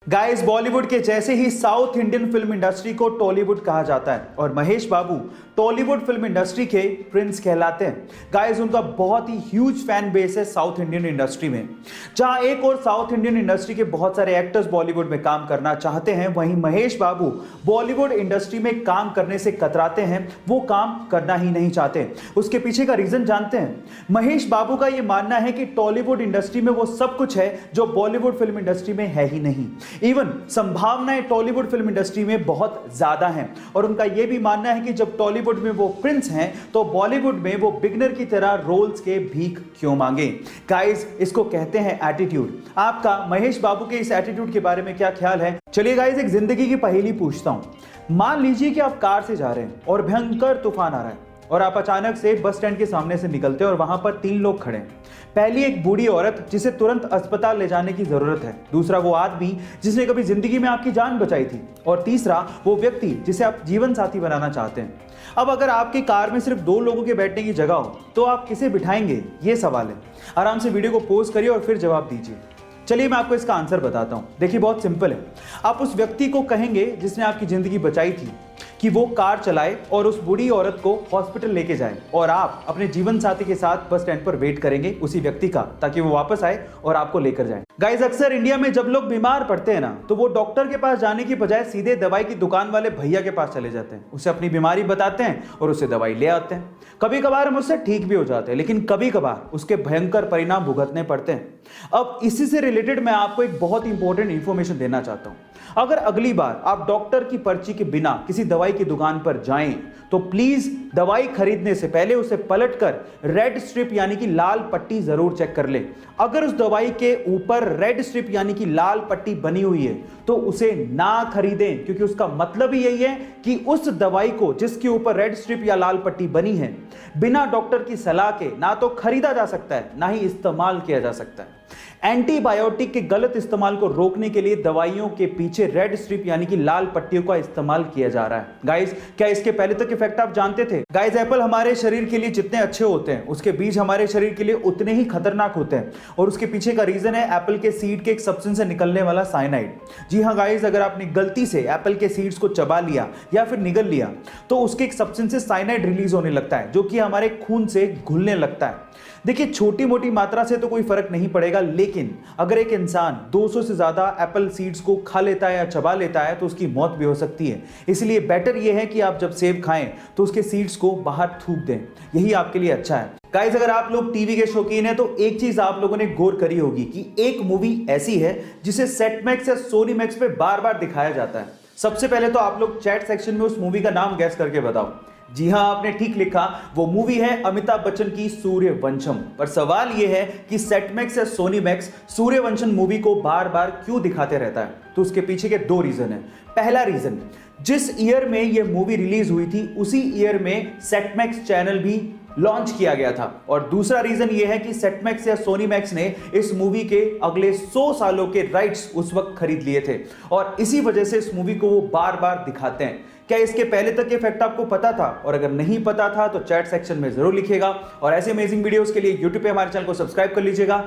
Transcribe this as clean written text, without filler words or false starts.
Guys, Bollywood के जैसे ही south Indian film industry को टॉलीवुड कहा जाता है और महेश बाबू टॉलीवुड फिल्म इंडस्ट्री के प्रिंस कहलाते हैं। गाइस, उनका बहुत ही ह्यूज फैन बेस है साउथ इंडियन इंडस्ट्री में। जहां एक और साउथ इंडियन इंडस्ट्री के बहुत सारे एक्टर्स बॉलीवुड में काम करना चाहते हैं, वहीं महेश बाबू बॉलीवुड इंडस्ट्री में काम करने से कतराते हैं, वो काम करना ही नहीं चाहते। उसके पीछे का रीजन जानते हैं? महेश बाबू का यह मानना है कि टॉलीवुड इंडस्ट्री में वो सब कुछ है जो बॉलीवुड फिल्म इंडस्ट्री में है ही नहीं। इवन संभावनाएं टॉलीवुड फिल्म इंडस्ट्री में बहुत ज्यादा हैं और उनका यह भी मानना है कि जब टॉलीवुड में वो प्रिंस हैं तो बॉलीवुड में वो बिगनर की तरह रोल्स के भीख क्यों मांगे। गाइस, इसको कहते हैं एटीट्यूड। आपका महेश बाबू के इस एटीट्यूड के बारे में क्या ख्याल है? चलिए गाइस, एक जिंदगी की पहेली पूछता हूं। मान लीजिए कि आप कार से जा रहे हैं और भयंकर तूफान आ रहा है और आप अचानक से बस स्टैंड के सामने से निकलते हैं और वहां पर 3 लोग खड़े हैं। पहली एक बूढ़ी औरत जिसे तुरंत अस्पताल ले जाने की जरूरत है, दूसरा वो आदमी जिसने कभी जिंदगी में आपकी जान बचाई थी, और तीसरा वो व्यक्ति जिसे आप जीवन साथी बनाना चाहते हैं। अब अगर आपकी कार में सिर्फ 2 लोगों के बैठने की जगह हो तो आप किसे बिठाएंगे? ये सवाल है। आराम से वीडियो को पॉज करिए और फिर जवाब दीजिए। चलिए मैं आपको इसका आंसर बताता हूं। देखिए, बहुत सिंपल है। आप उस व्यक्ति को कहेंगे जिसने आपकी जिंदगी बचाई थी कि वो कार चलाए और उस बूढ़ी औरत को हॉस्पिटल लेके जाए, और आप अपने जीवन साथी के साथ बस स्टैंड पर वेट करेंगे उसी व्यक्ति का, ताकि वो वापस आए और आपको लेकर जाए। गाइस, अक्सर इंडिया में जब लोग बीमार पड़ते हैं ना, तो वो डॉक्टर के पास जाने की बजाय सीधे दवाई की दुकान वाले भैया के पास चले जाते हैं, उसे अपनी बीमारी बताते हैं और उसे दवाई ले आते हैं। कभी कभार हम उससे ठीक भी हो जाते हैं, लेकिन कभी कभार उसके भयंकर परिणाम भुगतने पड़ते हैं। अब इसी से रिलेटेड मैं आपको एक बहुत इंपॉर्टेंट इंफॉर्मेशन देना चाहता हूं। अगर अगली बार आप डॉक्टर की पर्ची के बिना किसी दवाई की दुकान पर जाएं, तो प्लीज दवाई खरीदने से पहले उसे पलटकर रेड स्ट्रिप यानी कि लाल पट्टी जरूर चेक कर ले। अगर उस दवाई के ऊपर रेड स्ट्रिप यानी कि लाल पट्टी बनी हुई है तो उसे ना खरीदें, क्योंकि उसका मतलब ही यही है कि उस दवाई को जिसके ऊपर रेड स्ट्रिप या लाल पट्टी बनी है, बिना डॉक्टर की सलाह के ना तो खरीदा जा सकता है, ना ही इस्तेमाल किया जा सकता है। एंटीबायोटिक के गलत इस्तेमाल को रोकने के लिए दवाइयों के पीछे रेड स्ट्रिप यानी कि लाल पट्टियों का इस्तेमाल किया जा रहा है। गाइस, क्या इसके पहले तक इफेक्ट आप जानते थे? गाइस, एप्पल हमारे शरीर के लिए जितने अच्छे होते हैं, उसके बीज हमारे शरीर के लिए उतने ही खतरनाक होते हैं, और उसके पीछे का रीजन है एप्पल के सीड के एक सब्सटेंस से निकलने वाला साइनाइड। जी हाँ गाइस, अगर आपने गलती से एप्पल के सीड्स को चबा लिया या फिर निगल लिया तो उसके एक सब्सटेंस से साइनाइड रिलीज होने लगता है, जो कि हमारे खून से घुलने लगता है। देखिए, छोटी मोटी मात्रा से तो कोई फर्क नहीं पड़ेगा, लेकिन अगर एक इंसान 200 से ज्यादा एप्पल सीड्स को खा लेता है या चबा लेता है तो उसकी मौत भी हो सकती है। इसलिए बेटर यह है कि आप जब सेब खाएं तो उसके सीड्स को बाहर थूक दें, यही आपके लिए अच्छा है। गाइस, अगर आप लोग टीवी के शौकीन हैं तो एक चीज आप लोगों ने गौर करी होगी कि एक मूवी ऐसी है जिसे सेट मैक्स या सोनी मैक्स पे बार बार दिखाया जाता है। सबसे पहले तो आप लोग चैट सेक्शन में उस मूवी का नाम गैस करके बताओ। जी हां, आपने ठीक लिखा, वो मूवी है अमिताभ बच्चन की सूर्यवंशम। पर सवाल यह है कि सेट मैक्स या सोनी मैक्स सूर्यवंशम मूवी को बार बार क्यों दिखाते रहता है? तो उसके पीछे के 2 रीजन है। पहला रीजन, जिस ईयर में यह मूवी रिलीज हुई थी उसी ईयर में सेट मैक्स चैनल भी लॉन्च किया गया था, और दूसरा रीजन यह है कि सेट मैक्स या सोनी मैक्स ने इस मूवी के अगले 100 सालों के राइट्स उस वक्त खरीद लिए थे, और इसी वजह से इस मूवी को वो बार बार दिखाते हैं। क्या इसके पहले तक के फैक्ट आपको पता था? और अगर नहीं पता था तो चैट सेक्शन में जरूर लिखिएगा, और ऐसे अमेजिंग वीडियोस के लिए यूट्यूब पे हमारे चैनल को सब्सक्राइब कर लीजिएगा।